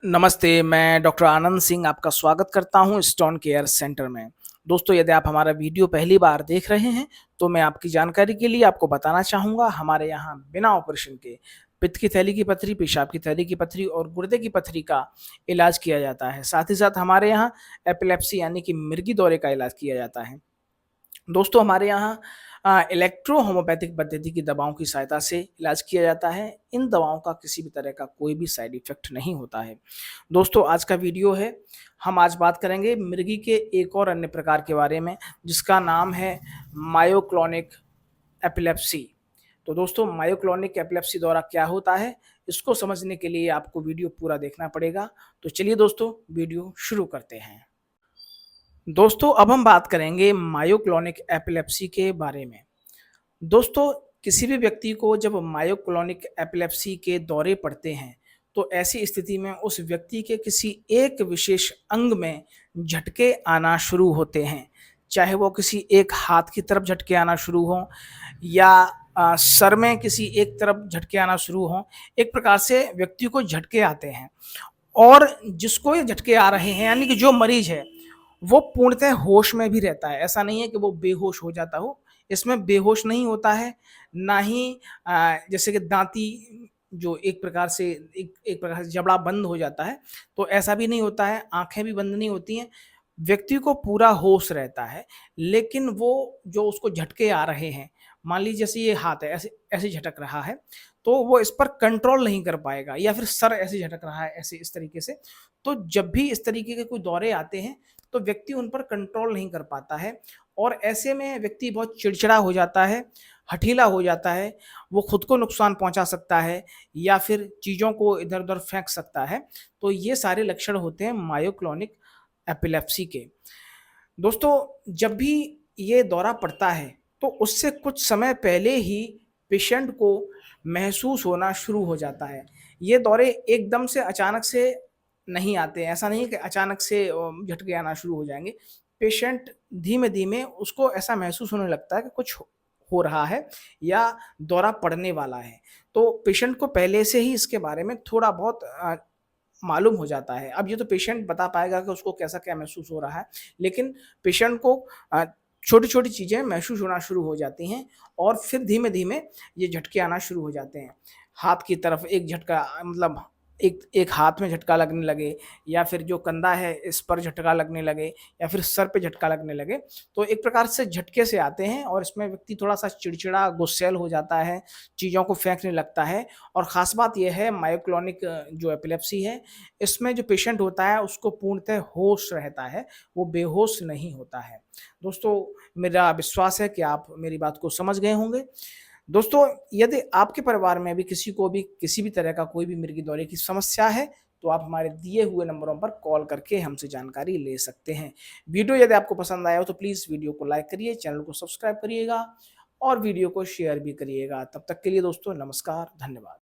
नमस्ते, मैं डॉक्टर आनंद सिंह आपका स्वागत करता हूँ स्टोन केयर सेंटर में। दोस्तों, यदि आप हमारा वीडियो पहली बार देख रहे हैं, तो मैं आपकी जानकारी के लिए आपको बताना चाहूँगा, हमारे यहाँ बिना ऑपरेशन के पित्त की थैली की पथरी, पेशाब की थैली की पथरी और गुर्दे की पथरी का इलाज किया जाता है। साथ ही साथ हमारे यहाँ एपिलेप्सी यानी कि मिर्गी दौरे का इलाज किया जाता है। दोस्तों, हमारे यहाँ इलेक्ट्रो होम्योपैथिक पद्धति की दवाओं की सहायता से इलाज किया जाता है। इन दवाओं का किसी भी तरह का कोई भी साइड इफ़ेक्ट नहीं होता है। दोस्तों, आज का वीडियो है, हम आज बात करेंगे मिर्गी के एक और अन्य प्रकार के बारे में, जिसका नाम है मायोक्लोनिक एपिलेप्सी। तो दोस्तों, मायोक्लोनिक एपिलेप्सी दौरा क्या होता है, इसको समझने के लिए आपको वीडियो पूरा देखना पड़ेगा। तो चलिए दोस्तों, वीडियो शुरू करते हैं। दोस्तों, अब हम बात करेंगे मायोक्लोनिक एपिलेप्सी के बारे में। दोस्तों, किसी भी व्यक्ति को जब मायोक्लोनिक एपिलेप्सी के दौरे पड़ते हैं, तो ऐसी स्थिति में उस व्यक्ति के किसी एक विशेष अंग में झटके आना शुरू होते हैं। चाहे वो किसी एक हाथ की तरफ झटके आना शुरू हों या सर में किसी एक तरफ झटके आना शुरू हों, एक प्रकार से व्यक्ति को झटके आते हैं। और जिसको ये झटके आ रहे हैं, यानी कि जो मरीज है, वो पूर्णतः होश में भी रहता है। ऐसा नहीं है कि वो बेहोश हो जाता हो, इसमें बेहोश नहीं होता है, ना ही जैसे कि दाँती जो एक प्रकार से एक प्रकार से जबड़ा बंद हो जाता है, तो ऐसा भी नहीं होता है, आँखें भी बंद नहीं होती हैं। व्यक्ति को पूरा होश रहता है, लेकिन वो जो उसको झटके आ रहे हैं, मान लीजिए जैसे ये हाथ है, ऐसे ऐसे झटक रहा है, तो वो इस पर कंट्रोल नहीं कर पाएगा, या फिर सर ऐसे झटक रहा है, ऐसे इस तरीके से। तो जब भी इस तरीके के कोई दौरे आते हैं, तो व्यक्ति उन पर कंट्रोल नहीं कर पाता है और ऐसे में व्यक्ति बहुत चिड़चिड़ा हो जाता है, हठीला हो जाता है, वो खुद को नुकसान पहुँचा सकता है या फिर चीज़ों को इधर-उधर फेंक सकता है। तो ये सारे लक्षण होते हैं मायोक्लोनिक एपिलेप्सी के। दोस्तों, जब भी ये दौरा पड़ता है, तो उससे कुछ समय पहले ही पेशेंट को महसूस होना शुरू हो जाता है। ये दौरे एकदम से अचानक से नहीं आते हैं, ऐसा नहीं है कि अचानक से झटके आना शुरू हो जाएँगे। पेशेंट धीमे-धीमे उसको ऐसा महसूस होने लगता है कि कुछ हो रहा है या दौरा पड़ने वाला है। तो पेशेंट को पहले से ही इसके बारे में थोड़ा बहुत मालूम हो जाता है। अब ये तो पेशेंट बता पाएगा कि उसको कैसा क्या महसूस हो रहा है, लेकिन पेशेंट को छोटी-छोटी चीज़ें महसूस होना शुरू हो जाती हैं और फिर धीमे-धीमे ये झटके आना शुरू हो जाते हैं। हाथ की तरफ एक झटका, मतलब एक एक हाथ में झटका लगने लगे, या फिर जो कंधा है इस पर झटका लगने लगे, या फिर सर पे झटका लगने लगे। तो एक प्रकार से झटके से आते हैं और इसमें व्यक्ति थोड़ा-सा चिड़चिड़ा, गुस्सैल हो जाता है, चीज़ों को फेंकने लगता है। और ख़ास बात ये है, मायोक्लोनिक जो एपिलेप्सी है, इसमें जो पेशेंट होता है उसको पूर्णतः होश रहता है, वो बेहोश नहीं होता है। दोस्तों, मेरा विश्वास है कि आप मेरी बात को समझ गए होंगे। दोस्तों, यदि आपके परिवार में भी किसी को भी किसी भी तरह का कोई भी मिर्गी दौरे की समस्या है, तो आप हमारे दिए हुए नंबरों पर कॉल करके हमसे जानकारी ले सकते हैं। वीडियो यदि आपको पसंद आया हो तो प्लीज़ वीडियो को लाइक करिए, चैनल को सब्सक्राइब करिएगा और वीडियो को शेयर भी करिएगा। तब तक के लिए दोस्तों, नमस्कार, धन्यवाद।